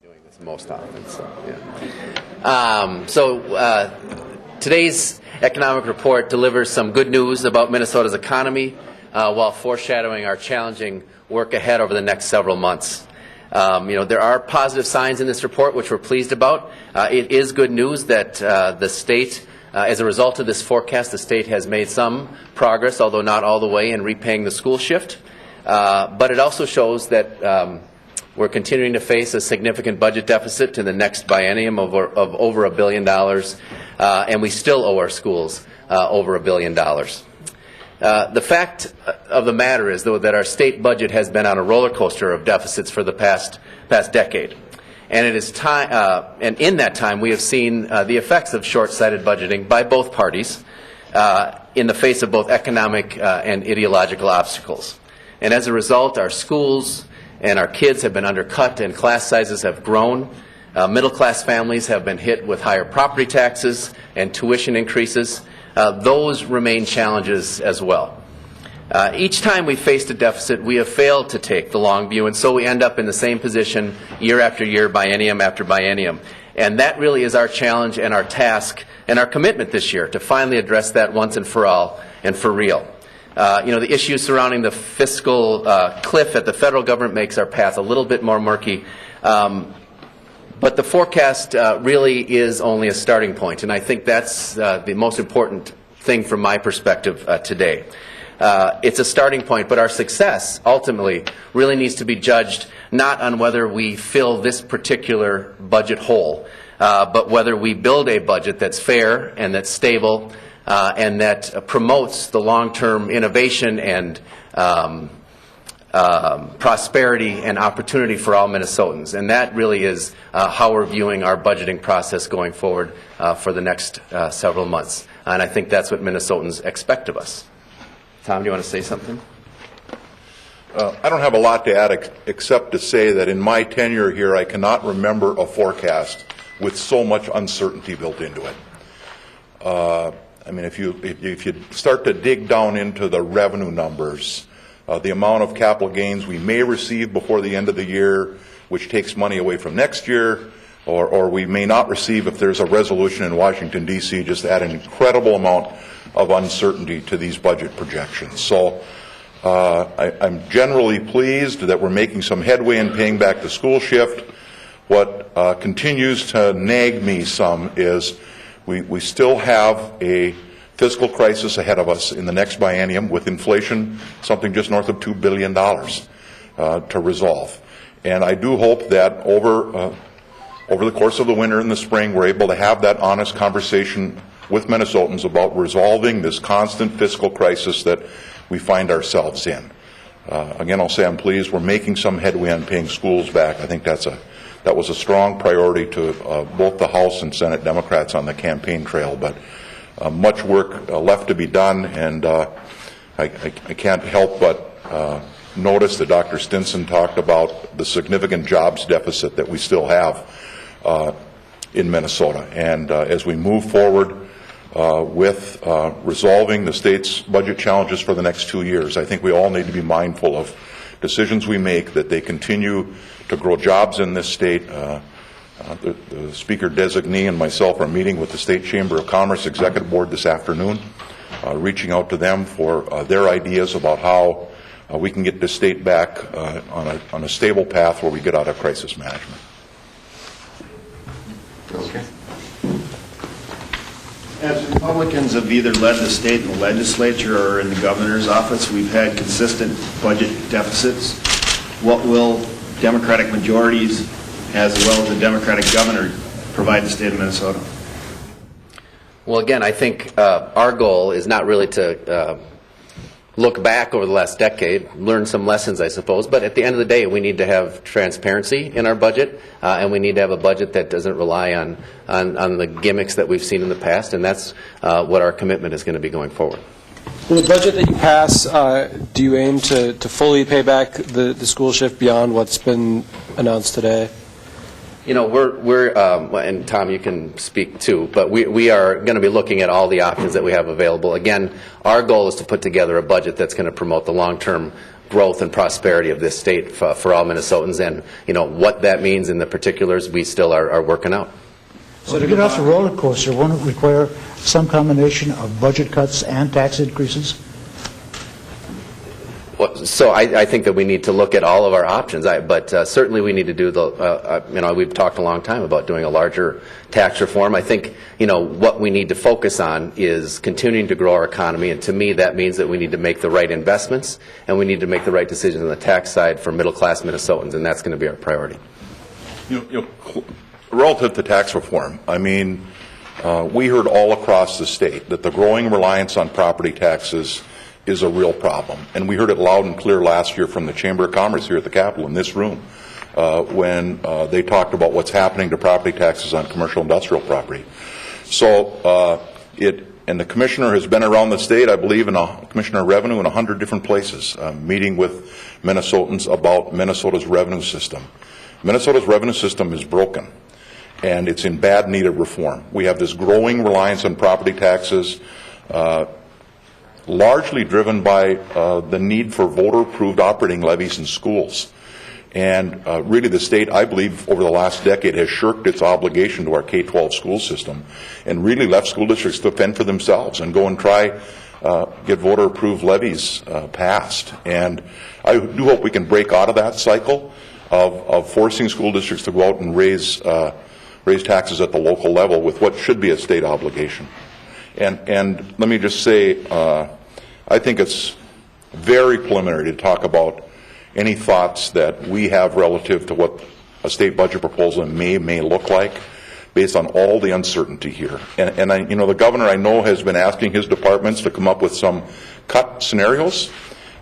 doing this most often. Today's economic report delivers some good news about Minnesota's economy while foreshadowing our challenging work ahead over the next several months. There are positive signs in this report which we're pleased about. It is good news that the state, as a result of this forecast, the state has made some progress, although not all the way, in repaying the school shift. But it also shows that we're continuing to face a significant budget deficit in the next biennium of over $1 billion, and we still owe our schools over $1 billion. The fact of the matter is, though, that our state budget has been on a roller coaster of deficits for the past decade, and it is time. And in that time, we have seen the effects of short-sighted budgeting by both parties in the face of both economic and ideological obstacles. And as a result, our schools and our kids have been undercut, and class sizes have grown. Middle-class families have been hit with higher property taxes and tuition increases. Those remain challenges as well. Each time we faced a deficit, we have failed to take the long view, and so we end up in the same position year after year, biennium after biennium. And that really is our challenge and our task and our commitment this year, to finally address that once and for all and for real. The issues surrounding the fiscal cliff at the federal government makes our path a little bit more murky. But the forecast really is only a starting point, and I think that's the most important thing from my perspective today. It's a starting point, but our success ultimately really needs to be judged not on whether we fill this particular budget hole, but whether we build a budget that's fair and that's stable and that promotes the long-term innovation and prosperity and opportunity for all Minnesotans. And that really is how we're viewing our budgeting process going forward for the next several months. And I think that's what Minnesotans expect of us. Tom, do you want to say something? I don't have a lot to add except to say that in my tenure here, I cannot remember a forecast with so much uncertainty built into it. If you start to dig down into the revenue numbers, the amount of capital gains we may receive before the end of the year, which takes money away from next year, or we may not receive if there's a resolution in Washington, D.C., just add an incredible amount of uncertainty to these budget projections. So I'm generally pleased that we're making some headway in paying back the school shift. What continues to nag me some is we still have a fiscal crisis ahead of us in the next biennium, with inflation something just north of $2 billion to resolve. And I do hope that over the course of the winter and the spring, we're able to have that honest conversation with Minnesotans about resolving this constant fiscal crisis that we find ourselves in. Again, I'll say I'm pleased we're making some headway on paying schools back. I think that was a strong priority to both the House and Senate Democrats on the campaign trail, but much work left to be done, and I can't help but notice that Dr. Thissen talked about the significant jobs deficit that we still have in Minnesota. And as we move forward with resolving the state's budget challenges for the next 2 years, I think we all need to be mindful of decisions we make, that they continue to grow jobs in this state. The Speaker designee and myself are meeting with the State Chamber of Commerce Executive Board this afternoon, reaching out to them for their ideas about how we can get the state back on a stable path where we get out of crisis management. Okay. As Republicans have either led the state in the legislature or in the governor's office, we've had consistent budget deficits. What will Democratic majorities, as well as the Democratic governor, provide the state of Minnesota? Well, again, I think our goal is not really to look back over the last decade, learn some lessons, I suppose, but at the end of the day, we need to have transparency in our budget, and we need to have a budget that doesn't rely on the gimmicks that we've seen in the past, and that's what our commitment is going to be going forward. In the budget that you pass, do you aim to fully pay back the school shift beyond what's been announced today? We're and Tom, you can speak too, but we are going to be looking at all the options that we have available. Again, our goal is to put together a budget that's going to promote the long-term growth and prosperity of this state for all Minnesotans. And, what that means in the particulars, we still are working out. So to get off the roller coaster, won't it require some combination of budget cuts and tax increases? So I think that we need to look at all of our options, but certainly we need to do we've talked a long time about doing a larger tax reform. I think, what we need to focus on is continuing to grow our economy, and to me that means that we need to make the right investments, and we need to make the right decisions on the tax side for middle-class Minnesotans, and that's going to be our priority. Relative to tax reform, we heard all across the state that the growing reliance on property taxes is a real problem. And we heard it loud and clear last year from the Chamber of Commerce here at the Capitol in this room when they talked about what's happening to property taxes on commercial industrial property. So and the commissioner has been around the state, I believe, Commissioner of Revenue in 100 different places, meeting with Minnesotans about Minnesota's revenue system. Minnesota's revenue system is broken, and it's in bad need of reform. We have this growing reliance on property taxes, largely driven by the need for voter-approved operating levies in schools. And really the state, I believe, over the last decade has shirked its obligation to our K-12 school system and really left school districts to fend for themselves and go and try get voter-approved levies passed. And I do hope we can break out of that cycle of forcing school districts to go out and raise taxes at the local level with what should be a state obligation. And let me just say, I think it's very preliminary to talk about any thoughts that we have relative to what a state budget proposal may look like based on all the uncertainty here. And the governor, I know, has been asking his departments to come up with some cut scenarios.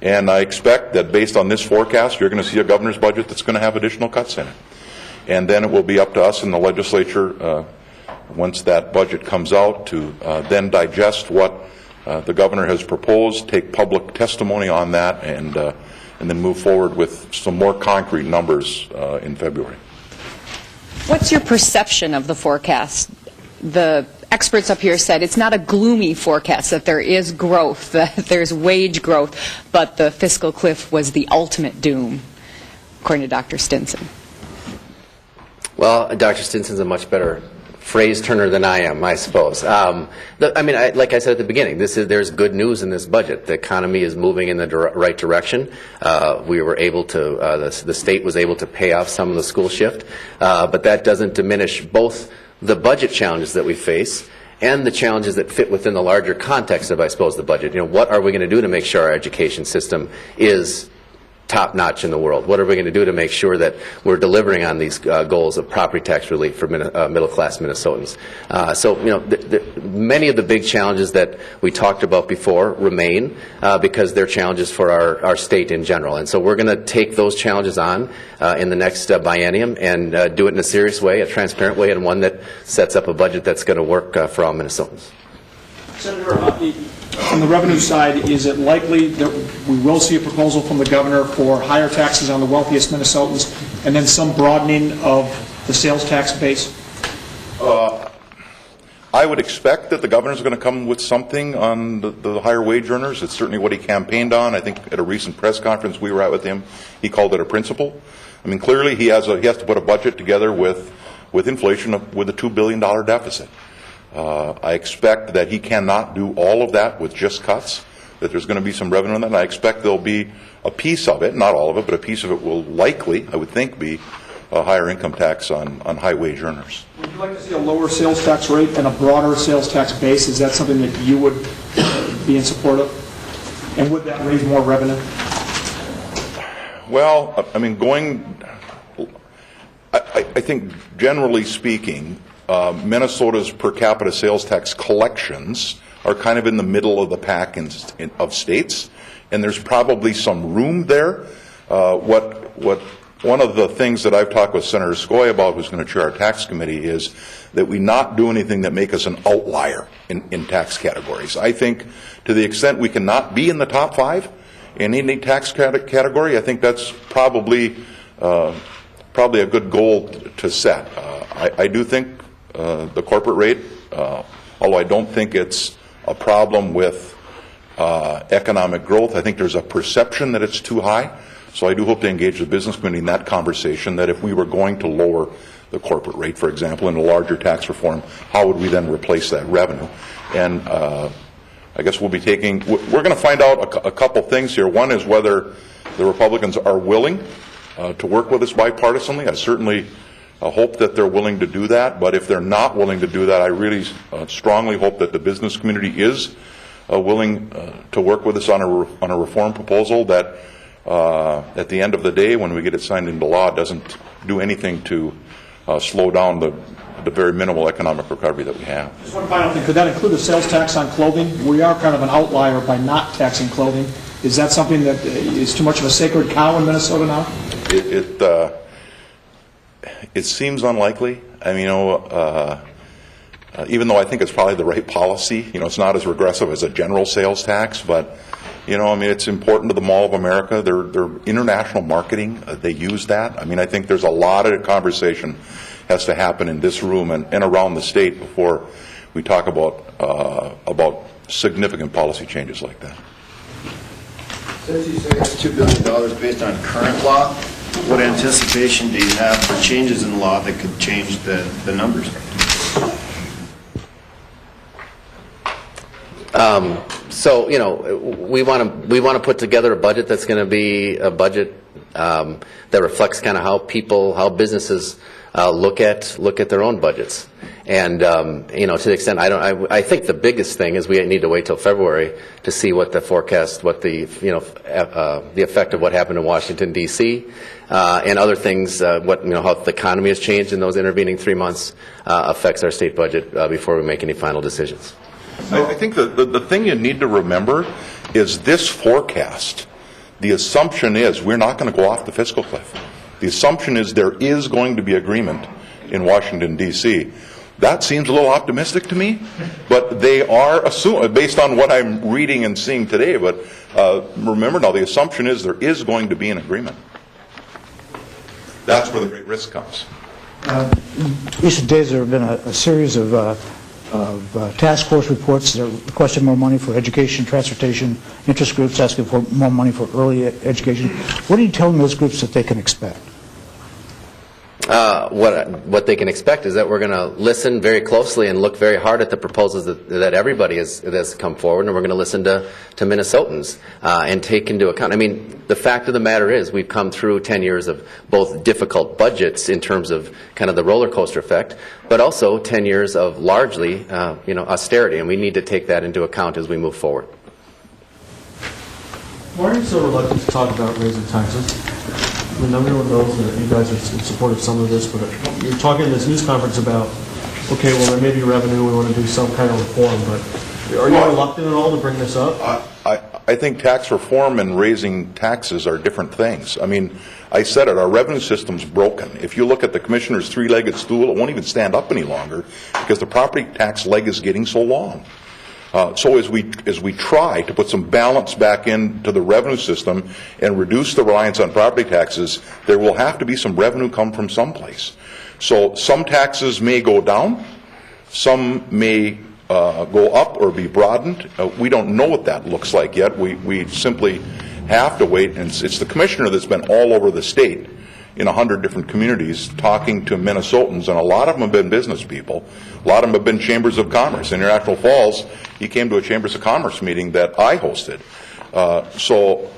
And I expect that based on this forecast, you're going to see a governor's budget that's going to have additional cuts in it. And then it will be up to us in the legislature, once that budget comes out, to then digest what the governor has proposed, take public testimony on that, and then move forward with some more concrete numbers in February. What's your perception of the forecast? The experts up here said it's not a gloomy forecast, that there is growth, that there's wage growth, but the fiscal cliff was the ultimate doom, according to Dr. Stinson. Well, Dr. Stinson's a much better phrase turner than I am, I suppose. Like I said at the beginning, there's good news in this budget. The economy is moving in the right direction. We were able to, the state was able to pay off some of the school shift, but that doesn't diminish both the budget challenges that we face and the challenges that fit within the larger context of, I suppose, the budget. What are we going to do to make sure our education system is top-notch in the world? What are we going to do to make sure that we're delivering on these goals of property tax relief for middle-class Minnesotans? Many of the big challenges that we talked about before remain because they're challenges for our state in general. And so we're going to take those challenges on in the next biennium and do it in a serious way, a transparent way, and one that sets up a budget that's going to work for all Minnesotans. Senator, on the revenue side, is it likely that we will see a proposal from the governor for higher taxes on the wealthiest Minnesotans and then some broadening of the sales tax base? I would expect that the governor's going to come with something on the higher wage earners. It's certainly what he campaigned on. I think at a recent press conference we were at with him, he called it a principle. Clearly he has to put a budget together with inflation with a $2 billion deficit. I expect that he cannot do all of that with just cuts, that there's going to be some revenue in that, and I expect there'll be a piece of it, not all of it, but a piece of it will likely, I would think, be a higher income tax on high wage earners. Would you like to see a lower sales tax rate and a broader sales tax base? Is that something that you would be in support of? And would that raise more revenue? Well, I think generally speaking, Minnesota's per capita sales tax collections are kind of in the middle of the pack of states, and there's probably some room there. One of the things that I've talked with Senator Skoye about, who's going to chair our tax committee, is that we not do anything that make us an outlier in tax categories. I think to the extent we cannot be in the top 5 in any tax category, I think that's probably a good goal to set. I do think the corporate rate, although I don't think it's a problem with economic growth. I think there's a perception that it's too high. So I do hope to engage the business community in that conversation, that if we were going to lower the corporate rate, for example, in a larger tax reform, how would we then replace that revenue? And I guess we're going to find out a couple things here. One is whether the Republicans are willing to work with us bipartisanly. I certainly hope that they're willing to do that, but if they're not willing to do that, I really strongly hope that the business community is willing to work with us on a reform proposal that at the end of the day, when we get it signed into law, doesn't do anything to slow down the very minimal economic recovery that we have. Just one final thing, could that include a sales tax on clothing? We are kind of an outlier by not taxing clothing. Is that something that is too much of a sacred cow in Minnesota now? It seems unlikely. I mean, even though I think it's probably the right policy, it's not as regressive as a general sales tax, but it's important to the Mall of America. They're international marketing. They use that. I think there's a lot of conversation has to happen in this room and around the state before we talk about significant policy changes like that. Since you say it's $2 billion based on current law, what anticipation do you have for changes in law that could change the numbers? So, we want to put together a budget that's going to be a budget that reflects kind of how businesses look at their own budgets. And to the extent I think the biggest thing is we need to wait till February to see what the forecast, what the effect of what happened in Washington D.C. And other things, how the economy has changed in those intervening 3 months affects our state budget before we make any final decisions. I think the thing you need to remember is this forecast. The assumption is we're not going to go off the fiscal cliff. The assumption is there is going to be agreement in Washington, D.C. That seems a little optimistic to me, but they are assuming, based on what I'm reading and seeing today, but remember now, the assumption is there is going to be an agreement. That's where the great risk comes. Recent days, there have been a series of task force reports that are requesting more money for education, transportation, interest groups asking for more money for early education. What are you telling those groups that they can expect? What they can expect is that we're going to listen very closely and look very hard at the proposals that everybody has come forward, and we're going to listen to Minnesotans and take into account. The fact of the matter is we've come through 10 years of both difficult budgets in terms of kind of the roller coaster effect, but also 10 years of largely austerity, and we need to take that into account as we move forward. Why are you so reluctant to talk about raising taxes? Everyone knows that you guys are in support of some of this, but you're talking in this news conference about, okay, well, there may be revenue, we want to do some kind of reform, but are you reluctant at all to bring this up? I think tax reform and raising taxes are different things. I said it, our revenue system's broken. If you look at the commissioner's three-legged stool, it won't even stand up any longer because the property tax leg is getting so long. So as we try to put some balance back into the revenue system and reduce the reliance on property taxes, there will have to be some revenue come from someplace. So some taxes may go down, some may go up or be broadened. We don't know what that looks like yet. We simply have to wait, and it's the commissioner that's been all over the state in 100 different communities talking to Minnesotans, and a lot of them have been business people. A lot of them have been chambers of commerce. In International Falls, he came to a chambers of commerce meeting that I hosted. So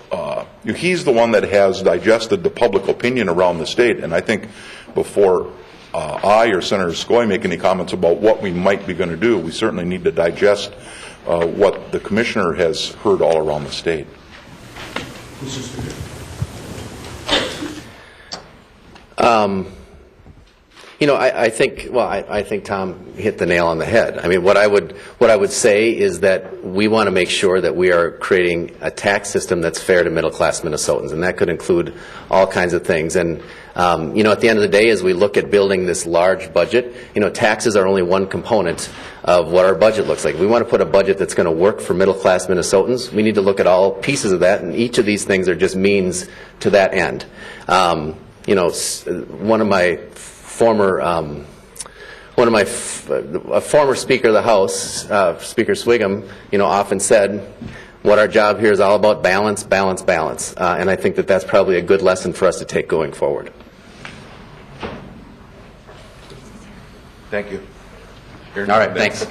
he's the one that has digested the public opinion around the state, and I think before I or Senator Skoye make any comments about what we might be going to do, we certainly need to digest what the commissioner has heard all around the state. I think Tom hit the nail on the head. What I would say is that we want to make sure that we are creating a tax system that's fair to middle-class Minnesotans, and that could include all kinds of things. And at the end of the day, as we look at building this large budget, taxes are only one component of what our budget looks like. If we want to put a budget that's going to work for middle-class Minnesotans, we need to look at all pieces of that, and each of these things are just means to that end. One of my former Speaker of the House, Speaker Swigum, often said, what our job here is all about: balance, balance, balance. And I think that that's probably a good lesson for us to take going forward. Thank you. All right, thanks.